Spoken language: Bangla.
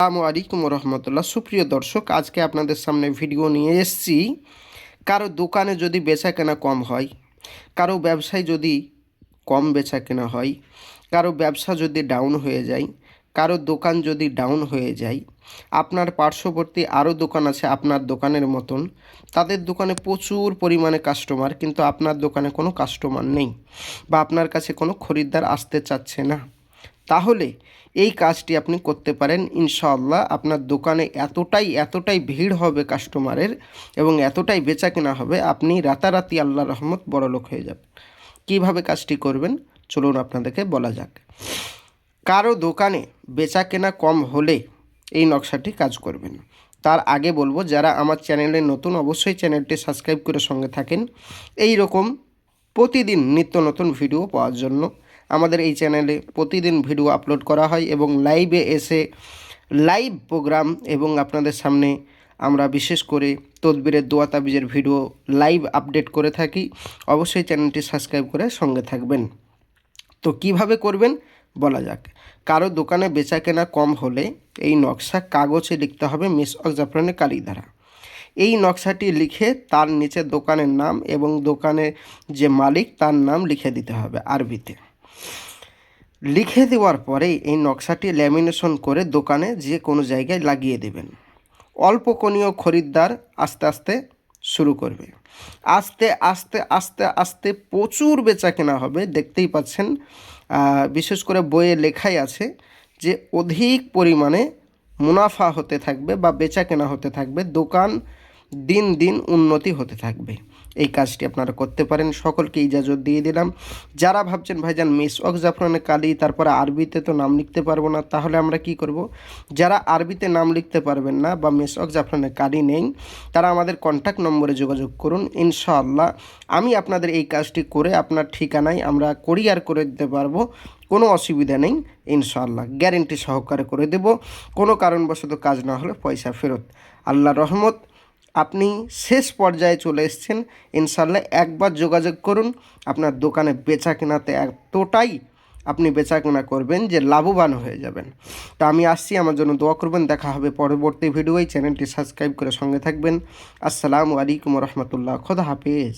আসসালামু আলাইকুম রহমতুল্লাহ। সুপ্রিয় দর্শক, আজকে আপনাদের সামনে ভিডিও নিয়ে এসেছি। কারো দোকানে যদি বেচা কেনা কম হয়, কারো ব্যবসায় যদি কম বেচা কেনা হয়, কারো ব্যবসা যদি ডাউন হয়ে যায়, কারো দোকান যদি ডাউন হয়ে যায়, আপনার পার্শ্ববর্তী আরও দোকান আছে আপনার দোকানের মতন, তাদের দোকানে প্রচুর পরিমাণে কাস্টমার, কিন্তু আপনার দোকানে কোনো কাস্টমার নেই বা আপনার কাছে কোনো খরিদ্দার আসতে চাচ্ছে না, তাহলে এই কাজটি আপনি করতে পারেন। ইনশাআল্লাহ আপনার দোকানে এতটাই ভিড় হবে কাস্টমারের এবং এতটাই বেচা কেনা হবে, আপনি রাতারাতি আল্লাহর রহমত বড়লোক হয়ে যাবেন। কিভাবে কাজটি করবেন চলুন আপনাদেরকে বলা যাক। কারো দোকানে বেচা কেনা কম হলে এই নকশাটি কাজ করবেন। তার আগে বলবো, যারা আমার চ্যানেলে নতুন অবশ্যই চ্যানেলটি সাবস্ক্রাইব করে সঙ্গে থাকেন এই রকম প্রতিদিন নিত্য নতুন ভিডিও পাওয়ার জন্য। আমাদের এই চ্যানেলে প্রতিদিন ভিডিও আপলোড করা হয় এবং লাইভে এসে লাইভ প্রোগ্রাম এবং আপনাদের সামনে আমরা বিশেষ করে তদবিরের দোয়া তাবিজের ভিডিও লাইভ আপডেট করে থাকি। অবশ্যই চ্যানেলটি সাবস্ক্রাইব করে সঙ্গে থাকবেন। তো কিভাবে করবেন বলা যাক। কারো দোকানে বেচা কেনা কম হলে এই নকশা কাগজে লিখতে হবে মিসওয়াক জাফরানের কালি দ্বারা। এই নকশাটি লিখে তার নিচে দোকানের নাম এবং দোকানের যে মালিক তার নাম লিখে দিতে হবে আরবিতে। লিখে দেওয়ার পরে এই নকশাটি ল্যামিনেশন করে দোকানে যে কোনো জায়গায় লাগিয়ে দেবেন। অল্প কোনীয় খরিদ্দার আস্তে আস্তে শুরু করবে। আস্তে আস্তে আস্তে আস্তে প্রচুর বেচা কেনা হবে। দেখতেই পাচ্ছেন, বিশেষ করে বইয়ে লেখাই আছে যে অধিক পরিমাণে মুনাফা হতে থাকবে বা বেচা কেনা হতে থাকবে, দোকান দিন দিন উন্নতি হতে থাকবে। এই কাজটি আপনারা করতে পারেন। সকলকে ইজাজত দিয়ে দিলাম। যারা ভাবছেন ভাইজান মিসওয়াক জাফরানের কালি তারপরে আরবিতে তো নাম লিখতে পারবো না, তাহলে আমরা কি করব? যারা আরবিতে নাম লিখতে পারবেন না বা মিসওয়াক জাফরানের কালি নেই, তারা আমাদের কন্ট্যাক্ট নম্বরে যোগাযোগ করুন। ইনশাআল্লাহ আমি আপনাদের এই কাজটি করে আপনার ঠিকানায় আমরা কুরিয়ার করে দিতে পারবো। কোনো অসুবিধা নেই, ইনশাআল্লাহ গ্যারেন্টি সহকারে করে দেব। কোনো কারণবশত কাজ না হলে পয়সা ফেরত। আল্লাহর রহমত, আপনি শেষ পর্যায়ে চলে এসেছেন। ইনশাআল্লাহ একবার যোগাযোগ করুন। আপনার দোকানে বেচা কেনাতে এতটাই আপনি বেচা কেনা করবেন যে লাভবান হয়ে যাবেন। তা আমি আসছি, আমার জন্য দোয়া করবেন। দেখা হবে পরবর্তী ভিডিওয়। চ্যানেলটি সাবস্ক্রাইব করে সঙ্গে থাকবেন। আসসালামু আলাইকুম রহমতুল্লাহ। খোদা হাফেজ।